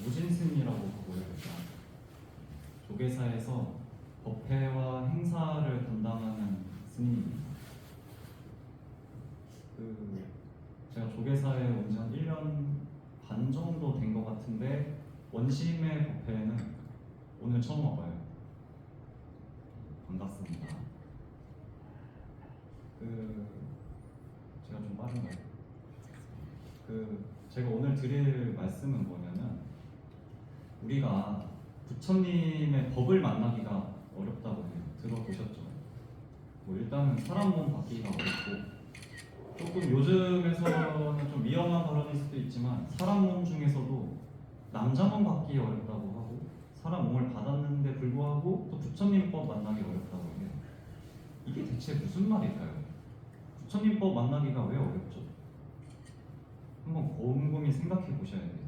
무진스님이라고 보고요. 조계사에서 법회와 행사를 담당하는 스님입니다. 제가 조계사에 온 지 한 1년 반 정도 된 것 같은데 원심의 법회는 오늘 처음 와봐요. 반갑습니다. 제가 좀 빠른가요? 제가 오늘 드릴 말씀은 뭐냐면, 우리가 부처님의 법을 만나기가 어렵다고 해요. 들어보셨죠? 일단은 사람 몸 받기가 어렵고, 조금 요즘에서는 좀 위험한 발언일 수도 있지만 사람 몸 중에서도 남자 몸 받기 어렵다고 하고, 사람 몸을 받았는데 불구하고 또 부처님 법 만나기 어렵다고 해요. 이게 대체 무슨 말일까요? 부처님 법 만나기가 왜 어렵죠? 한번 곰곰이 생각해 보셔야 돼요.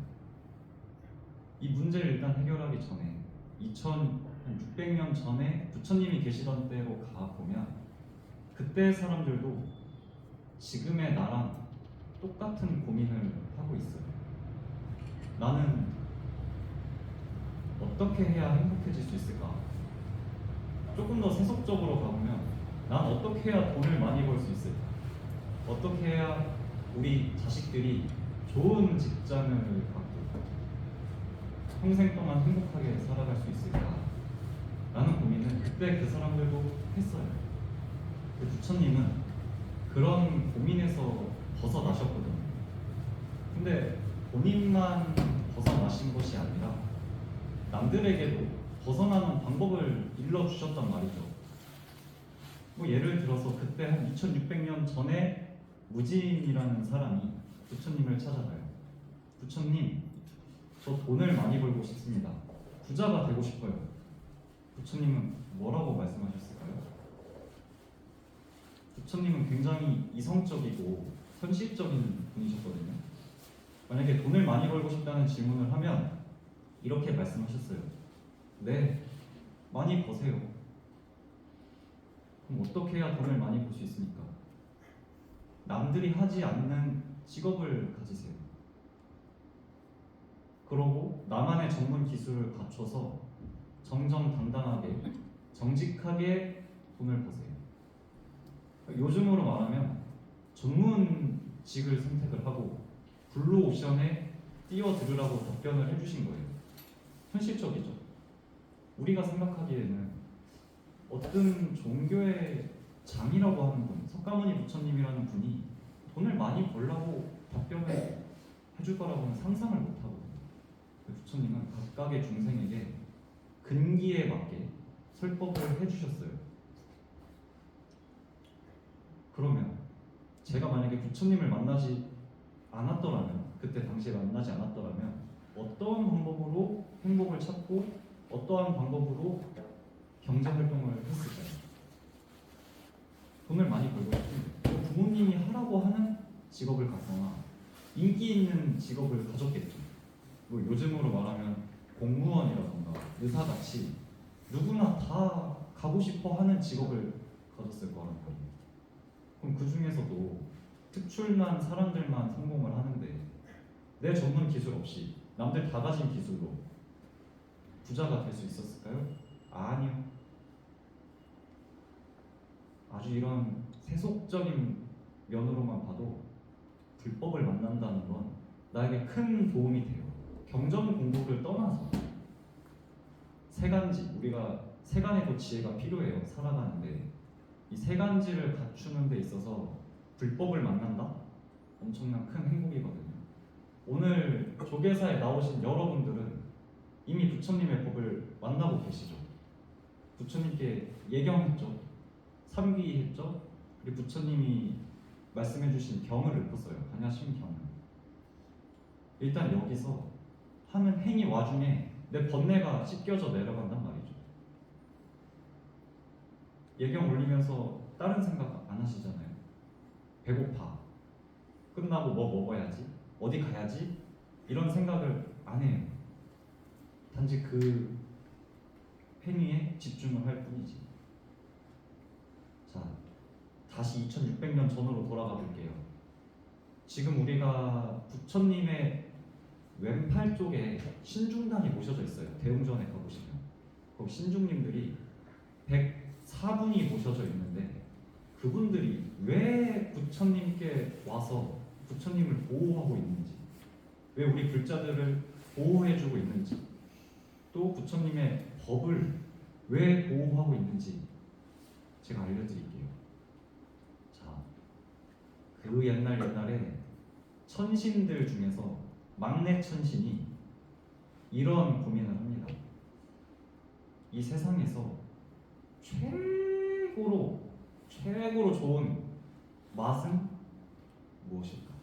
이 문제를 일단 해결하기 전에 2600년 전에 부처님이 계시던 때로 가보면 그때 사람들도 지금의 나랑 똑같은 고민을 하고 있어요. 나는 어떻게 해야 행복해질 수 있을까? 조금 더 세속적으로 가보면 난 어떻게 해야 돈을 많이 벌 수 있을까? 어떻게 해야 우리 자식들이 좋은 직장을 갖고 평생 동안 행복하게 살아갈 수 있을까? 라는 고민을 그때 그 사람들도 했어요. 부처님은 그런 고민에서 벗어나셨거든요. 근데 본인만 벗어나신 것이 아니라 남들에게도 벗어나는 방법을 일러주셨단 말이죠. 예를 들어서 그때 한 2600년 전에 무진이라는 사람이 부처님을 찾아가요. 부처님, 저 돈을 많이 벌고 싶습니다. 부자가 되고 싶어요. 부처님은 뭐라고 말씀하셨을까요? 부처님은 굉장히 이성적이고 현실적인 분이셨거든요. 만약에 돈을 많이 벌고 싶다는 질문을 하면 이렇게 말씀하셨어요. 네, 많이 버세요. 그럼 어떻게 해야 돈을 많이 벌 수 있습니까? 남들이 하지 않는 직업을 가지세요. 그러고 나만의 전문 기술을 갖춰서 정정당당하게 정직하게 돈을 버세요. 요즘으로 말하면 전문직을 선택을 하고 블루오션에 뛰어들으라고 답변을 해주신 거예요. 현실적이죠. 우리가 생각하기에는 어떤 종교의 장이라고 하는 분, 석가모니 부처님이라는 분이 돈을 많이 벌라고 답변을 해줄 거라고는 상상을 못하거든요. 부처님은 각각의 중생에게 근기에 맞게 설법을 해주셨어요. 그러면 제가 만약에 부처님을 만나지 않았더라면, 그때 당시에 만나지 않았더라면 어떠한 방법으로 행복을 찾고 어떠한 방법으로 경제활동을 했을까요? 돈을 많이 벌고 싶은데 부모님이 하라고 하는 직업을 갖거나 인기 있는 직업을 가졌겠죠. 요즘으로 말하면 공무원이라던가 의사같이 누구나 다 가고 싶어 하는 직업을 가졌을 거란 말이에요. 그럼 그 중에서도 특출난 사람들만 성공을 하는데 내 전문 기술 없이 남들 다 가진 기술로 부자가 될 수 있었을까요? 아니요. 아주 이런 세속적인 면으로만 봐도 불법을 만난다는 건 나에게 큰 도움이 돼요. 경전 공부를 떠나서 세간지, 우리가 세간에도 지혜가 필요해요. 살아가는데 이 세간지를 갖추는 데 있어서 불법을 만난다? 엄청난 큰 행복이거든요. 오늘 조계사에 나오신 여러분들은 이미 부처님의 법을 만나고 계시죠. 부처님께 예경했죠. 삼귀했죠. 그리고 부처님이 말씀해주신 경을 읊었어요. 반야심 경을. 일단 여기서 하는 행위 와중에 내 번뇌가 씻겨져 내려간단 말이죠. 예경 올리면서 다른 생각 안 하시잖아요. 배고파. 끝나고 뭐 먹어야지. 어디 가야지. 이런 생각을 안 해요. 단지 그 행위에 집중을 할 뿐이지. 자, 다시 2600년 전으로 돌아가 볼게요. 지금 우리가 부처님의 왼팔 쪽에 신중단이 모셔져 있어요. 대웅전에 가보시면 거기 신중님들이 104분이 모셔져 있는데 그분들이 왜 부처님께 와서 부처님을 보호하고 있는지, 왜 우리 불자들을 보호해주고 있는지, 또 부처님의 법을 왜 보호하고 있는지 제가 알려드릴게요. 자, 그 옛날에 천신들 중에서 막내 천신이 이런 고민을 합니다. 이 세상에서 최고로 좋은 맛은 무엇일까?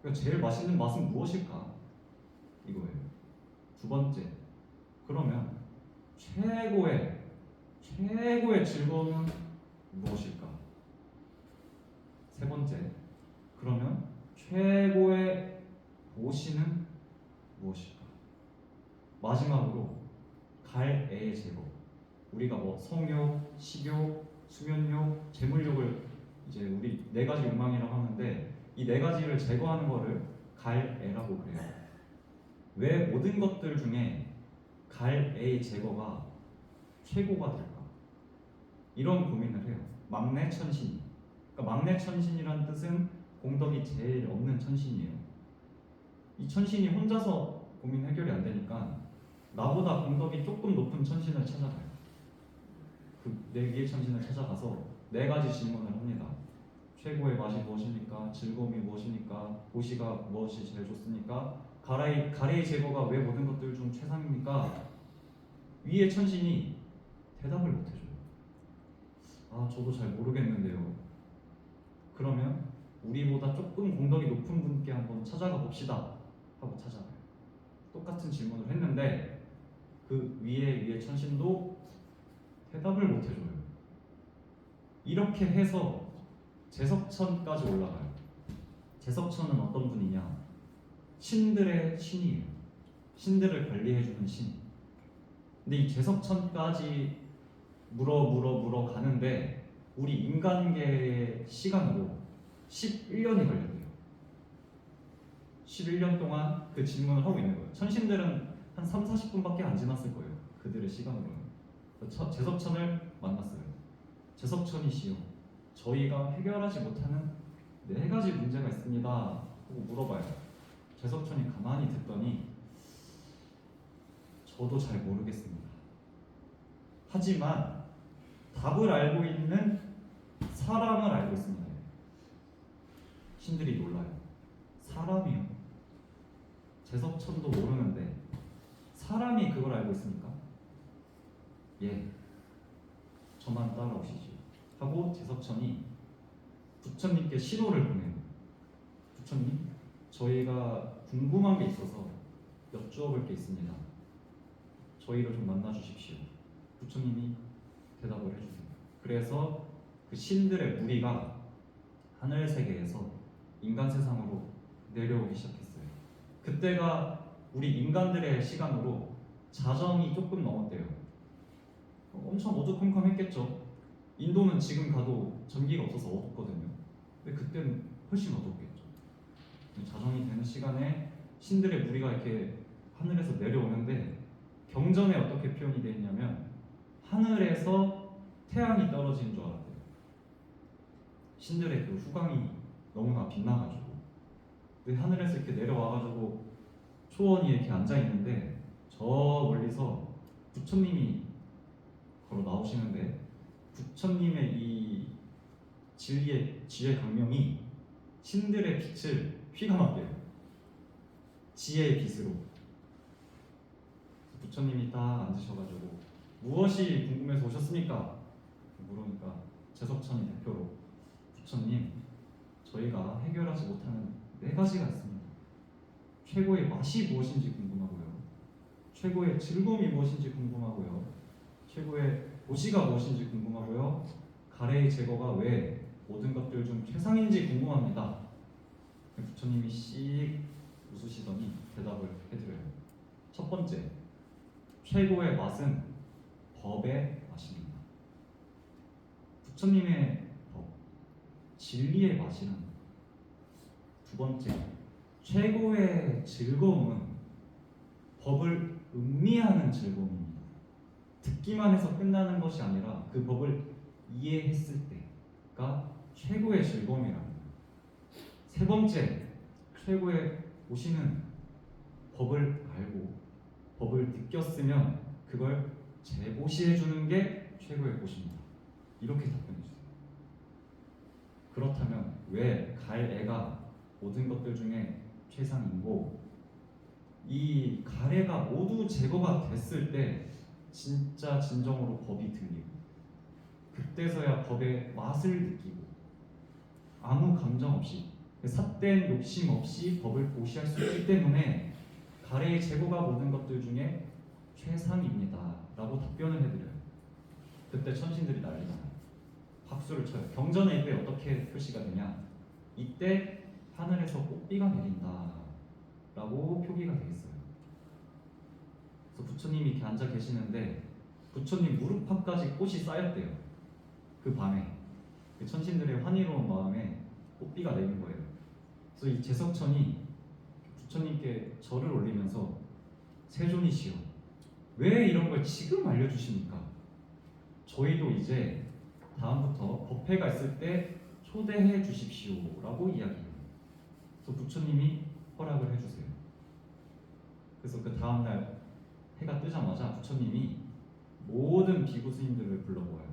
그러니까 제일 맛있는 맛은 무엇일까? 이거예요. 두 번째, 그러면 최고의 즐거움은 무엇일까? 세 번째, 그러면 최고의 보시는 무엇일까? 마지막으로 갈 애의 제거. 우리가 뭐 성욕, 식욕, 수면욕, 재물욕을 이제 우리 네 가지 욕망이라고 하는데 이 네 가지를 제거하는 거를 갈 애라고 그래요. 왜 모든 것들 중에 갈 애의 제거가 최고가 될까? 이런 고민을 해요. 막내 천신. 그러니까 막내 천신이란 뜻은 공덕이 제일 없는 천신이에요. 이 천신이 혼자서 고민 해결이 안 되니까 나보다 공덕이 조금 높은 천신을 찾아가요. 그 네 개의 천신을 찾아가서 네 가지 질문을 합니다. 최고의 맛이 무엇입니까? 즐거움이 무엇입니까? 보시가 무엇이 제일 좋습니까? 가래의 제거가 왜 모든 것들 중 최상입니까? 위의 천신이 대답을 못해줘요. 아, 저도 잘 모르겠는데요. 그러면 우리보다 조금 공덕이 높은 분께 한번 찾아가 봅시다 하고 찾아가요. 똑같은 질문을 했는데 그 위의 천신도 대답을 못해줘요. 이렇게 해서 제석천까지 올라가요. 제석천은 어떤 분이냐? 신들의 신이에요. 신들을 관리해주는 신. 근데 이 제석천까지 물어 가는데 우리 인간계의 시간으로 11년이 걸렸대요. 11년 동안 그 질문을 하고 있는 거예요. 천신들은 한 3, 40분밖에 안 지났을 거예요. 그들의 시간으로는. 제석천을 만났어요. 제석천이시여, 저희가 해결하지 못하는 네 가지 문제가 있습니다 하고 물어봐요. 제석천이 가만히 듣더니 저도 잘 모르겠습니다. 하지만 답을 알고 있는 사람을 알고 있습니다. 신들이 놀라요. 사람이요? 제석천도 모르는데 사람이 그걸 알고 있습니까? 예, 저만 따라오시지 하고 제석천이 부처님께 신호를 보내요. 부처님, 저희가 궁금한 게 있어서 여쭈어볼 게 있습니다. 저희를 좀 만나주십시오. 부처님이 대답을 해주세요. 그래서 그 신들의 무리가 하늘 세계에서 인간 세상으로 내려오기 시작했어요. 그때가 우리 인간들의 시간으로 자정이 조금 넘었대요. 엄청 어두컴컴했겠죠. 인도는 지금 가도 전기가 없어서 어둡거든요. 근데 그때는 훨씬 어둡겠죠. 자정이 되는 시간에 신들의 무리가 이렇게 하늘에서 내려오는데 경전에 어떻게 표현이 되어 있냐면 하늘에서 태양이 떨어지는 줄 알았대요. 신들의 그 후광이 너무나 빛나가지고. 근데 하늘에서 이렇게 내려와가지고 초원이 이렇게 앉아 있는데 저 멀리서 부처님이 걸어 나오시는데 부처님의 이 진리의 지혜 강명이 신들의 빛을 휘감았대요. 지혜의 빛으로. 부처님이 딱 앉으셔가지고 무엇이 궁금해서 오셨습니까? 물으니까 제석천이 대표로 부처님, 저희가 해결하지 못하는 네 가지가 있습니다. 최고의 맛이 무엇인지 궁금하고요. 최고의 즐거움이 무엇인지 궁금하고요. 최고의 도시가 무엇인지 궁금하고요. 가래의 제거가 왜 모든 것들 중 최상인지 궁금합니다. 부처님이 씩 웃으시더니 대답을 해드려요. 첫 번째, 최고의 맛은 법의 맛입니다. 부처님의 법, 진리의 맛이란 두 번째, 최고의 즐거움은 법을 음미하는 즐거움입니다. 듣기만 해서 끝나는 것이 아니라 그 법을 이해했을 때가 최고의 즐거움이랍니다. 세 번째, 최고의 고시는 법을 알고 법을 느꼈으면 그걸 재고시해 주는 게 최고의 고시입니다. 이렇게 답변해 주세요. 그렇다면 왜 갈 애가 모든 것들 중에 최상이고 이 가래가 모두 제거가 됐을 때 진짜 진정으로 법이 들리고 그때서야 법의 맛을 느끼고 아무 감정 없이 삿된 욕심 없이 법을 고시할 수 있기 때문에 가래의 제거가 모든 것들 중에 최상입니다 라고 답변을 해드려요. 그때 천신들이 난리나요. 박수를 쳐요. 경전의 입에 어떻게 표시가 되냐, 이때 하늘에서 꽃비가 내린다 라고 표기가 되겠어요. 그래서 부처님이 이렇게 앉아 계시는데 부처님 무릎팍까지 꽃이 쌓였대요. 그 밤에 그 천신들의 환희로운 마음에 꽃비가 내린 거예요. 그래서 이 제석천이 부처님께 절을 올리면서 세존이시여, 왜 이런 걸 지금 알려주십니까? 저희도 이제 다음부터 법회가 있을 때 초대해 주십시오 라고 이야기해요. 그래서 부처님이 허락을 해주세요. 그래서 그 다음날 해가 뜨자마자 부처님이 모든 비구 스님들을 불러모아요.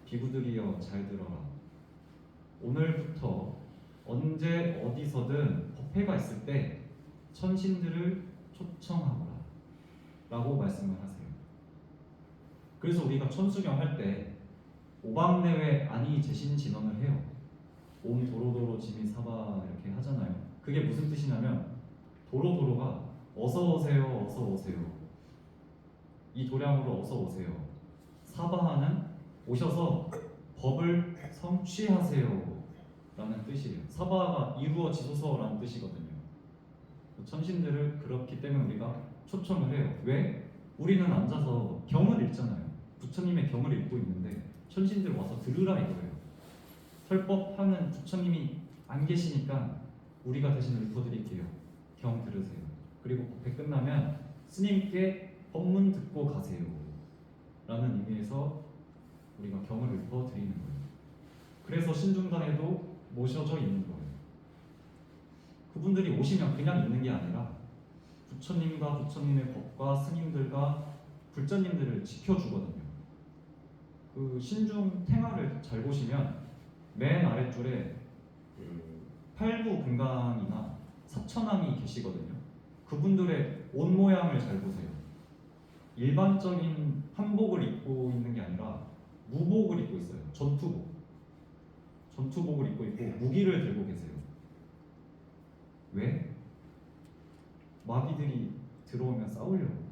비구들이여 잘 들어라. 오늘부터 언제 어디서든 법회가 있을 때 천신들을 초청하거라 라고 말씀을 하세요. 그래서 우리가 천수경 할 때 오밤내외 아니 제신 진언을 해요. 옴 도로도로 지미 사바 이렇게 하잖아요. 그게 무슨 뜻이냐면 도로도로가 어서 오세요, 어서 오세요. 이 도량으로 어서 오세요. 사바하는 오셔서 법을 성취하세요 라는 뜻이에요. 사바가 이루어지소서라는 뜻이거든요. 천신들을 그렇기 때문에 우리가 초청을 해요. 왜? 우리는 앉아서 경을 읽잖아요. 부처님의 경을 읽고 있는데 천신들 와서 들으라 이거예요. 설법하는 부처님이 안 계시니까 우리가 대신 읊어드릴게요. 경 들으세요. 그리고 법회 끝나면 스님께 법문 듣고 가세요 라는 의미에서 우리가 경을 읊어드리는 거예요. 그래서 신중단에도 모셔져 있는 거예요. 그분들이 오시면 그냥 있는 게 아니라 부처님과 부처님의 법과 스님들과 불자님들을 지켜주거든요. 그 신중 탱화를 잘 보시면 맨 아랫줄에 팔부 금강이나 사천왕이 계시거든요. 그분들의 옷 모양을 잘 보세요. 일반적인 한복을 입고 있는 게 아니라 무복을 입고 있어요. 전투복을 입고 있고 무기를 들고 계세요. 왜? 마귀들이 들어오면 싸우려고.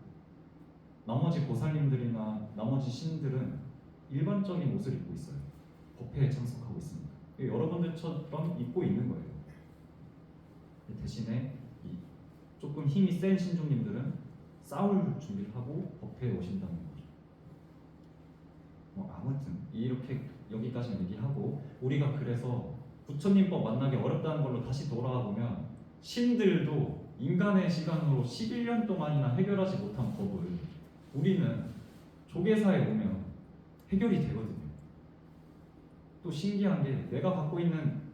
나머지 보살님들이나 나머지 신들은 일반적인 옷을 입고 있어요. 법회에 참석하고 있습니다. 여러분들처럼 입고 있는 거예요. 대신에 조금 힘이 센 신중님들은 싸울 준비를 하고 법회에 오신다는 거죠. 아무튼 이렇게 여기까지 얘기하고, 우리가 그래서 부처님법 만나기 어렵다는 걸로 다시 돌아와 보면 신들도 인간의 시간으로 11년 동안이나 해결하지 못한 법을 우리는 조계사에 오면 해결이 되거든요. 또 신기한 게 내가 갖고 있는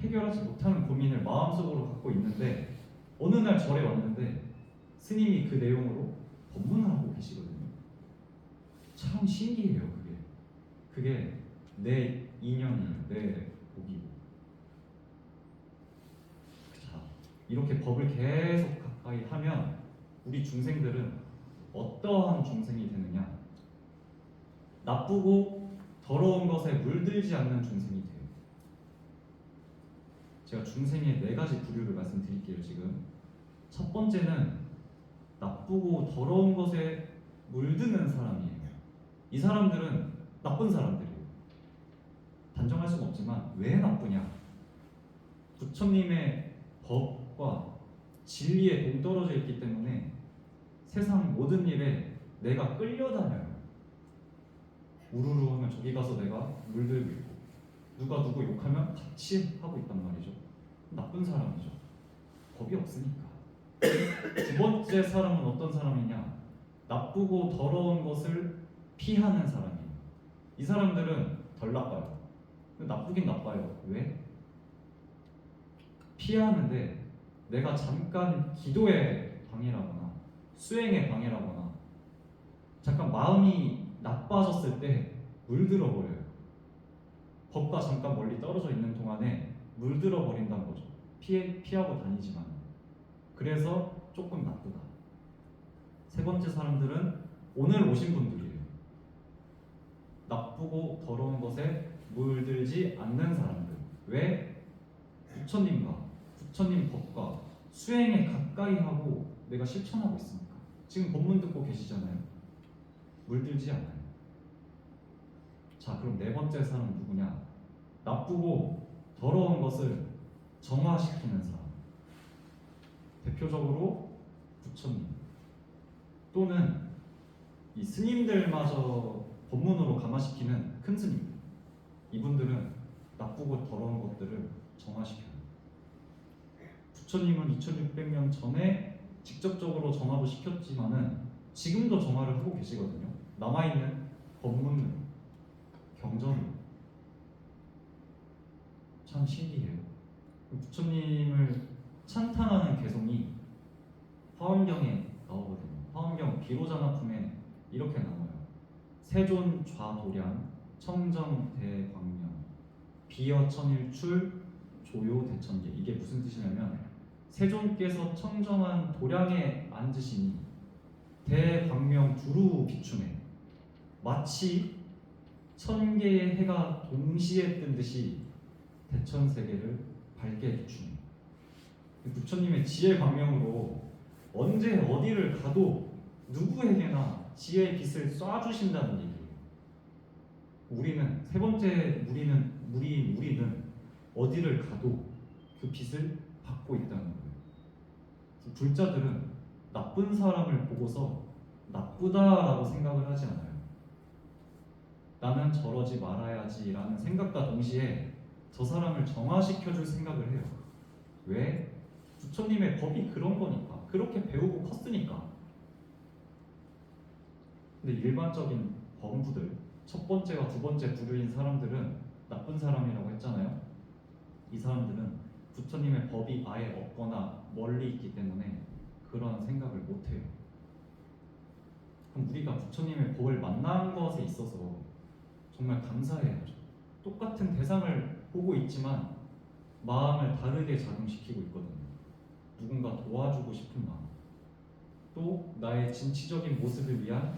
해결하지 못하는 고민을 마음속으로 갖고 있는데 어느 날 절에 왔는데 스님이 그 내용으로 법문을 하고 계시거든요. 참 신기해요. 그게 내 인연이에요. 내 복이고. 자, 이렇게 법을 계속 가까이 하면 우리 중생들은 어떠한 중생이 되느냐? 나쁘고 더러운 것에 물들지 않는 중생이 돼요. 제가 중생의 4가지 부류를 말씀드릴게요. 지금 첫 번째는 나쁘고 더러운 것에 물드는 사람이에요. 이 사람들은 나쁜 사람들이에요. 단정할 수는 없지만 왜 나쁘냐? 부처님의 법과 진리에 동떨어져 있기 때문에 세상 모든 일에 내가 끌려다녀요. 우르르 하면 저기 가서 내가 물들고 있고, 누가 누구 욕하면 같이 하고 있단 말이죠. 나쁜 사람이죠. 법이 없으니까. 두 번째 사람은 어떤 사람이냐? 나쁘고 더러운 것을 피하는 사람이에요. 이 사람들은 덜 나빠요. 나쁘긴 나빠요. 왜? 피하는데 내가 잠깐 기도에 방해라거나 수행에 방해라거나 잠깐 마음이 나빠졌을 때 물들어 버려요. 법과 잠깐 멀리 떨어져 있는 동안에 물들어 버린다는 거죠. 피하고 다니지만. 그래서 조금 나쁘다. 세 번째 사람들은 오늘 오신 분들이에요. 나쁘고 더러운 것에 물들지 않는 사람들. 왜? 부처님 법과 수행에 가까이 하고 내가 실천하고 있으니까. 지금 법문 듣고 계시잖아요. 물들지 않아요. 자, 그럼 네 번째 사람은 누구냐? 나쁘고 더러운 것을 정화시키는 사람. 대표적으로 부처님 또는 이 스님들마저 법문으로 감화시키는 큰 스님. 이분들은 나쁘고 더러운 것들을 정화시켜요. 부처님은 2600년 전에 직접적으로 정화도 시켰지만은 지금도 정화를 하고 계시거든요. 남아있는 법문으로, 경전으로. 참 신기해요. 부처님을 찬탄하는 개성이 화엄경에 나오거든요. 화엄경 비로자나품에 이렇게 나와요. 세존 좌도량 청정 대광명 비어 천일출 조요 대천계. 이게 무슨 뜻이냐면 세존께서 청정한 도량에 앉으시니 대광명 두루 비추네. 마치 1000개의 해가 동시에 뜬 듯이 대천세계를 밝게 비추네. 부처님의 지혜 광명으로 언제 어디를 가도 누구에게나 지혜의 빛을 쏴주신다는 얘기예요. 우리는 세 번째 무리인 우리는 어디를 가도 그 빛을 받고 있다는 거예요. 불자들은 나쁜 사람을 보고서 나쁘다라고 생각을 하지 않아요. 나는 저러지 말아야지라는 생각과 동시에 저 사람을 정화시켜줄 생각을 해요. 왜? 부처님의 법이 그런 거니까. 그렇게 배우고 컸으니까. 근데 일반적인 범부들, 첫 번째와 두 번째 부류인 사람들은 나쁜 사람이라고 했잖아요. 이 사람들은 부처님의 법이 아예 없거나 멀리 있기 때문에 그런 생각을 못해요. 그럼 우리가 부처님의 법을 만난 것에 있어서 정말 감사해야죠. 똑같은 대상을 보고 있지만 마음을 다르게 작용시키고 있거든요. 누군가 도와주고 싶은 마음, 또 나의 진취적인 모습을 위한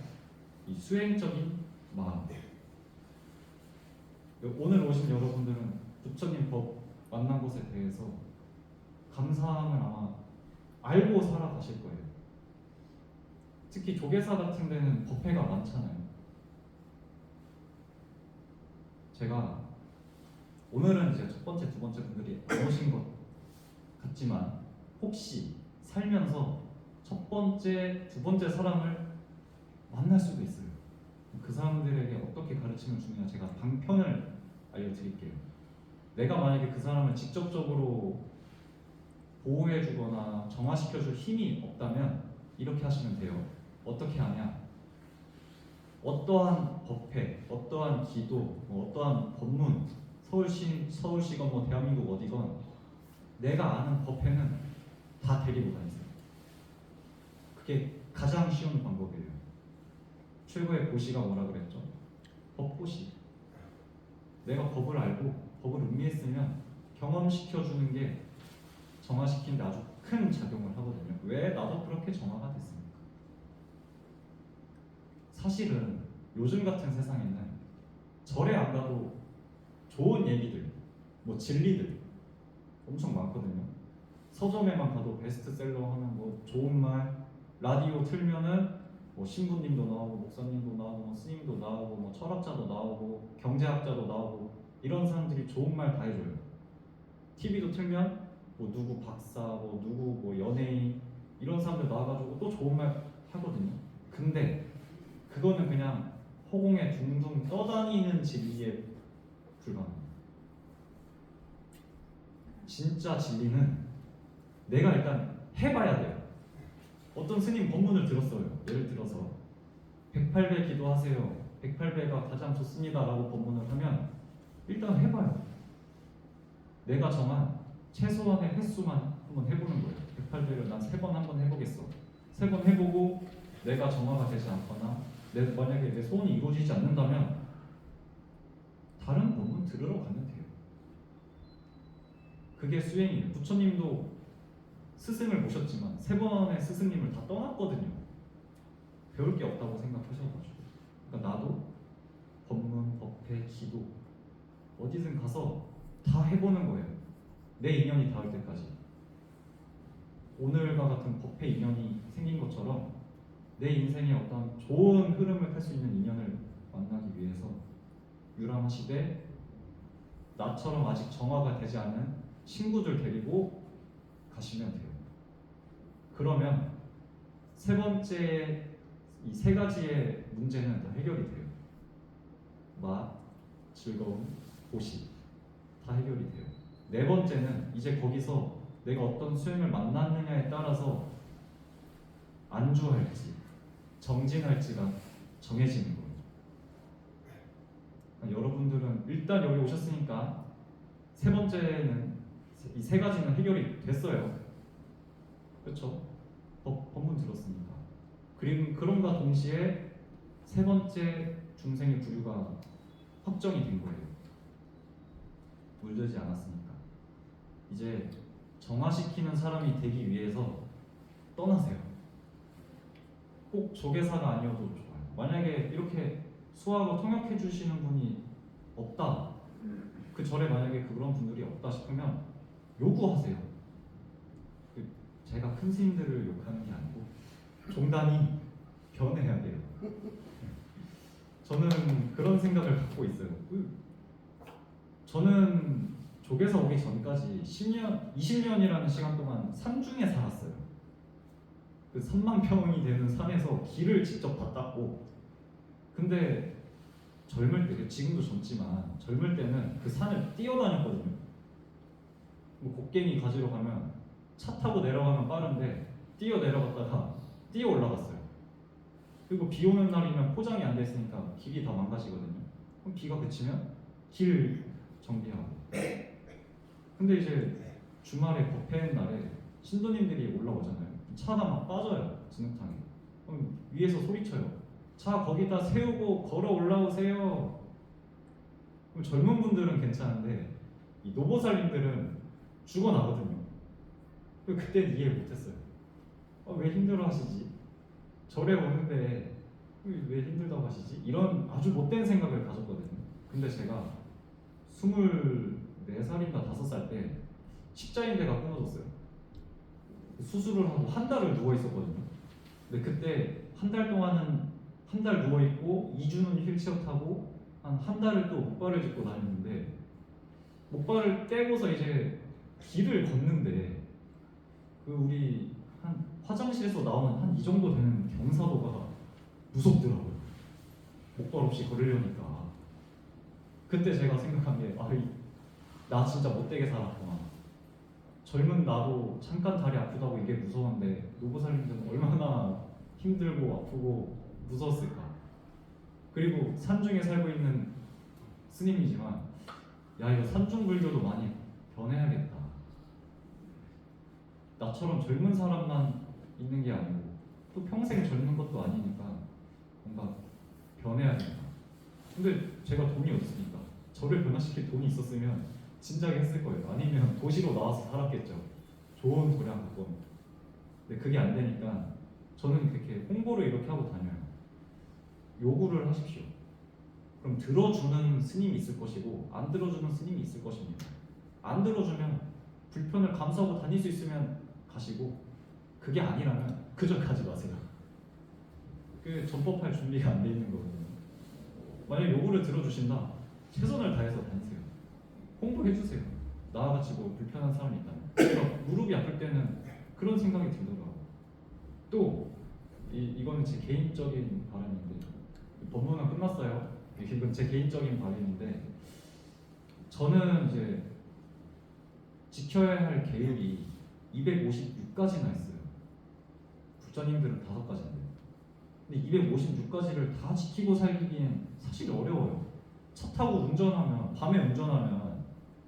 이 수행적인 마음. 오늘 오신 여러분들은 부처님 법 만난 것에 대해서 감사함을 아마 알고 살아가실 거예요. 특히 조계사 같은 데는 법회가 많잖아요. 제가 오늘은 이제 첫 번째, 두 번째 분들이 안 오신 것 같지만 혹시 살면서 첫 번째, 두 번째 사람을 만날 수도 있어요. 그 사람들에게 어떻게 가르침을 주느냐 제가 방편을 알려드릴게요. 내가 만약에 그 사람을 직접적으로 보호해주거나 정화시켜줄 힘이 없다면 이렇게 하시면 돼요. 어떻게 하냐? 어떠한 법회, 어떠한 기도, 어떠한 법문, 서울시건 뭐 대한민국 어디건 내가 아는 법회는 다 데리고 다니세요. 그게 가장 쉬운 방법이에요. 최고의 고시가 뭐라 그랬죠? 법고시. 내가 법을 알고 법을 음미했으면 경험시켜주는 게 정화시키는데 아주 큰 작용을 하거든요. 왜 나도 그렇게 정화가 됐습니까? 사실은 요즘 같은 세상에는 절에 안 가도 좋은 얘기들, 뭐 진리들 엄청 많거든요. 서점에만 가도 베스트셀러 하면 뭐 좋은 말, 라디오 틀면은 뭐 신부님도 나오고 목사님도 나오고 뭐 스님도 나오고 뭐 철학자도 나오고 경제학자도 나오고 이런 사람들이 좋은 말 다 해줘요. TV도 틀면 뭐 누구 박사, 뭐 누구 뭐 연예인 이런 사람들 나와가지고 또 좋은 말 하거든요. 근데 그거는 그냥 허공에 둥둥 떠다니는 진리에 불과합니다. 진짜 진리는 내가 일단 해봐야 돼요. 어떤 스님 법문을 들었어요. 예를 들어서 108배 기도하세요. 108배가 가장 좋습니다라고 법문을 하면 일단 해봐요. 내가 정한 최소한의 횟수만 한번 해보는 거예요. 108배를 난 3번 한번 해보겠어. 3번 해보고 내가 정화가 되지 않거나 만약에 내 소원이 이루어지지 않는다면 다른 법문 들으러 가면 돼요. 그게 수행이에요. 부처님도 스승을 모셨지만 3번의 스승님을 다 떠났거든요. 배울 게 없다고 생각하셔가지고. 그러니까 나도 법문, 법회, 기도 어디든 가서 다 해보는 거예요. 내 인연이 닿을 때까지. 오늘과 같은 법회 인연이 생긴 것처럼 내 인생에 어떤 좋은 흐름을 탈 수 있는 인연을 만나기 위해서 유람하시되 나처럼 아직 정화가 되지 않은 친구들 데리고 가시면 돼요. 그러면 세 번째 이 3가지의 문제는 다 해결이 돼요. 맛, 즐거움, 도시 다 해결이 돼요. 4번째는 이제 거기서 내가 어떤 수행을 만났느냐에 따라서 안주할지 정진할지가 정해지는 거예요. 그러니까 여러분들은 일단 여기 오셨으니까 3번째는 이 3가지는 해결이 됐어요. 그렇죠? 법문 들었으니까. 그리고 그럼과 동시에 3번째 중생의 부류가 확정이 된 거예요. 물들지 않았으니까. 이제 정화시키는 사람이 되기 위해서 떠나세요. 꼭 조계사가 아니어도 좋아요. 만약에 이렇게 수하고 통역해 주시는 분이 없다, 그 절에 만약에 그런 분들이 없다 싶으면 요구하세요. 제가 큰 스님들을 욕하는 게 아니고 종단이 변해야 돼요. 저는 그런 생각을 갖고 있어요. 저는 조계사 오기 전까지 10년, 20년이라는 시간 동안 산중에 살았어요. 그 3만 평이 되는 산에서 길을 직접 다 닦고, 근데 젊을 때, 지금도 젊지만 젊을 때는 그 산을 뛰어다녔거든요. 뭐 곡괭이 가지러 가면 차 타고 내려가면 빠른데 뛰어 내려갔다가 뛰어 올라갔어요. 그리고 비 오는 날이면 포장이 안 돼 있으니까 길이 다 망가지거든요. 그럼 비가 그치면 길 정비하고. 근데 이제 주말에 법회 날에 신도님들이 올라오잖아요. 차가 막 빠져요, 진흙탕에. 그럼 위에서 소리쳐요. 차 거기다 세우고 걸어 올라오세요. 그럼 젊은 분들은 괜찮은데 이 노보살님들은 죽어나거든요. 그때는 이해 못했어요. 왜 힘들어하시지? 절에 오는데 왜 힘들다고 하시지? 이런 아주 못된 생각을 가졌거든요. 근데 제가 24살인가 5살 때 십자인대가 끊어졌어요. 수술을 하고 한 달을 누워 있었거든요. 근데 그때 한 달 동안은 한 달 누워 있고 2주는 휠체어 타고 한 달을 또 목발을 짚고 다녔는데, 목발을 떼고서 이제 길을 걷는데 그 우리 한 화장실에서 나오는 한 이 정도 되는 경사도가 무섭더라고요. 목발 없이 걸으려니까. 그때 제가 생각한 게 나 진짜 못되게 살았구나. 젊은 나도 잠깐 다리 아프다고 이게 무서운데 노보살님들은 얼마나 힘들고 아프고 무서웠을까. 그리고 산중에 살고 있는 스님이지만 이거 산중불교도 많이 변해야겠다. 나처럼 젊은 사람만 있는 게 아니고 또 평생 젊은 것도 아니니까 뭔가 변해야겠다. 근데 제가 돈이 없으니까, 저를 변화시킬 돈이 있었으면 진작에 했을 거예요. 아니면 도시로 나와서 살았겠죠. 좋은 도량 갖고. 근데 그게 안 되니까 저는 그렇게 홍보를 이렇게 하고 다녀요. 요구를 하십시오. 그럼 들어주는 스님이 있을 것이고 안 들어주는 스님이 있을 것입니다. 안 들어주면 불편을 감수하고 다닐 수 있으면 가시고, 그게 아니라면 그저 가지 마세요. 그 전법할 준비가 안 돼 있는 거거든요. 만약 요구를 들어주신다, 최선을 다해서 다니세요. 홍보해주세요. 나와같이 뭐 불편한 사람이 있다면. 그러니까 무릎이 아플 때는 그런 생각이 들더라고요. 또 이거는 제 개인적인 바람인데, 법문은 끝났어요. 이건 제 개인적인 바람인데, 저는 이제 지켜야 할 계율이 256가지나 있어요. 부처님들은 5가지인데. 근데 256가지를 다 지키고 살기엔 사실 어려워요. 차 타고 운전하면, 밤에 운전하면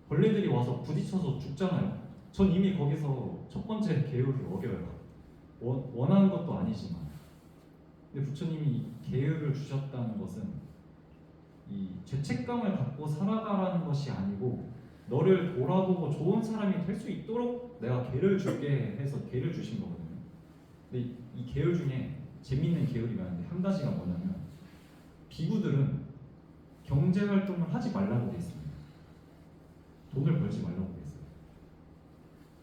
벌레들이 와서 부딪혀서 죽잖아요. 전 이미 거기서 첫 번째 계율을 어겨요. 원하는 것도 아니지만. 근데 부처님이 계율을 주셨다는 것은 이 죄책감을 갖고 살아가라는 것이 아니고 너를 돌아보고 좋은 사람이 될 수 있도록 내가 계를 줄게 해서 계를 주신 거거든요. 근데 이 계율 중에 재밌는 계율이 많은데 한 가지가 뭐냐면 비구들은 경제 활동을 하지 말라고 돼 있습니다. 돈을 벌지 말라고 돼 있어요.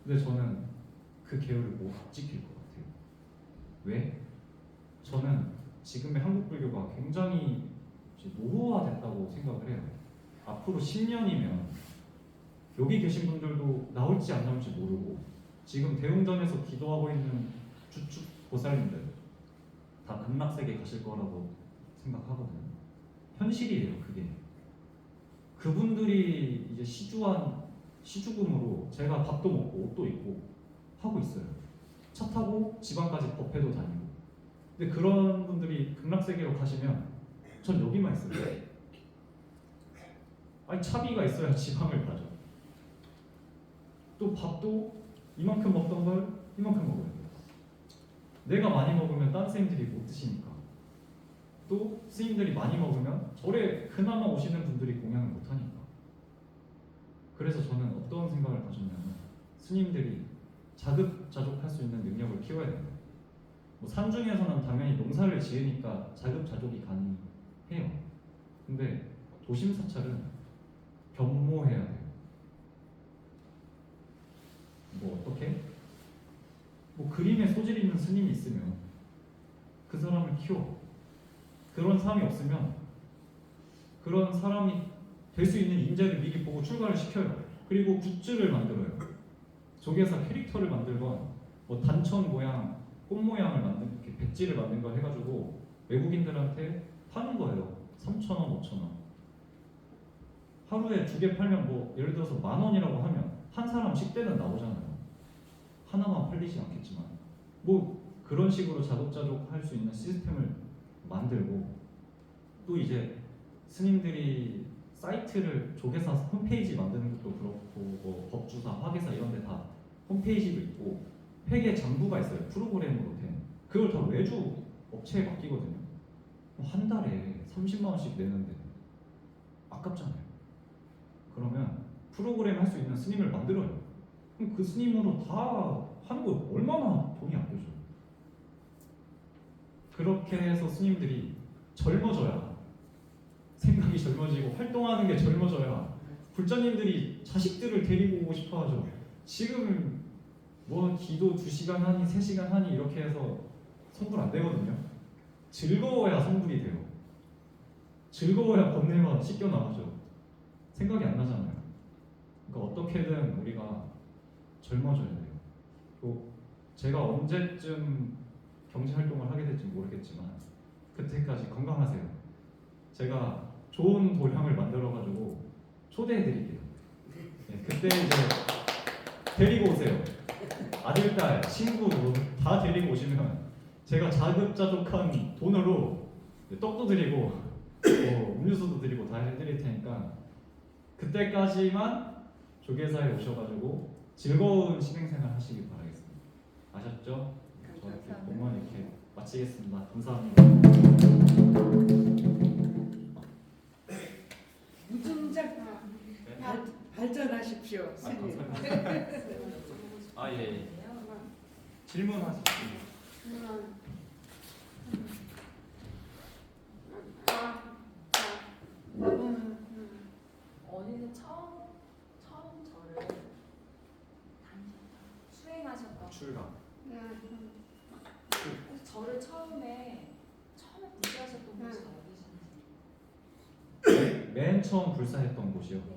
근데 저는 그 계율을 못 지킬 것 같아요. 왜? 저는 지금의 한국 불교가 굉장히 이제 노후화됐다고 생각을 해요. 앞으로 10년이면 여기 계신 분들도 나올지 안 나올지 모르고 지금 대웅전에서 기도하고 있는 주축 보살님들 다 극락세계 가실 거라고 생각하거든요. 현실이에요, 그게. 그분들이 이제 시주금으로 제가 밥도 먹고 옷도 입고 하고 있어요. 차 타고 지방까지 법회도 다니고. 근데 그런 분들이 극락세계로 가시면 전 여기만 있어요. 아니 차비가 있어야 지방을 가죠. 또 밥도 이만큼 먹던 걸 이만큼 먹어야 돼요. 내가 많이 먹으면 딴 스님들이 못 드시니까. 또 스님들이 많이 먹으면 절에 그나마 오시는 분들이 공양을 못 하니까. 그래서 저는 어떤 생각을 가졌냐면 스님들이 자급자족할 수 있는 능력을 키워야 된다. 뭐 산중에서는 당연히 농사를 지으니까 자급자족이 가능해요. 근데 도심사찰은 변모해야 돼요. 뭐 어떻게? 뭐 그림에 소질 있는 스님이 있으면 그 사람을 키워. 그런 사람이 없으면 그런 사람이 될 수 있는 인재를 미리 보고 출가를 시켜요. 그리고 굿즈를 만들어요. 조계사 캐릭터를 만들건 뭐 단천 모양, 꽃 모양을 만든 이렇게 백지를 만든 걸 해가지고 외국인들한테 파는 거예요. 3,000원, 5,000원. 하루에 2개 팔면 뭐 예를 들어서 10,000원이라고 하면 한 사람 식대는 나오잖아요. 하나만 팔리지 않겠지만 뭐 그런 식으로 자급자족 할 수 있는 시스템을 만들고 또 이제 스님들이 사이트를 조계사 홈페이지 만드는 것도 그렇고 뭐 법주사, 화계사 이런 데 다 홈페이지도 있고 회계 장부가 있어요. 프로그램으로 된 그걸 다 외주 업체에 맡기거든요. 한 달에 30만 원씩 내는데 아깝잖아요. 그러면 프로그램 할 수 있는 스님을 만들어요. 그럼 그 스님으로 다 하는 거 얼마나 돈이 아껴져요. 그렇게 해서 스님들이 젊어져야 생각이 젊어지고 활동하는 게 젊어져야 불자님들이 자식들을 데리고 오고 싶어 하죠. 지금 뭐 기도 2시간 하니 3시간 하니 이렇게 해서 성불 안 되거든요. 즐거워야 성불이 돼요. 즐거워야 번뇌가 씻겨 나가죠. 생각이 안 나잖아요. 그러니까 어떻게든 우리가 젊어져야 돼요. 또 제가 언제쯤 경제 활동을 하게 될지 모르겠지만 그때까지 건강하세요. 제가 좋은 도량을 만들어가지고 초대해드릴게요. 네, 그때 이제 데리고 오세요. 아들, 딸, 친구 다 데리고 오시면 제가 자급자족한 돈으로 떡도 드리고 뭐 음료수도 드리고 다 해드릴 테니까 그때까지만 조계사에 오셔가지고 즐거운 신행생활 하시길 바라겠습니다. 아셨죠? 저 이렇게 공무원 이렇게 마치겠습니다. 감사합니다. 무진작 발전하십시오. 아 예. 질문하십시오. 어디서 처음 저를 수행하셨던 출가. 저를 처음에 불교하셨던 곳이 어디셨는지. 맨 처음 불사했던 곳이요. 네.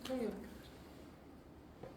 성역.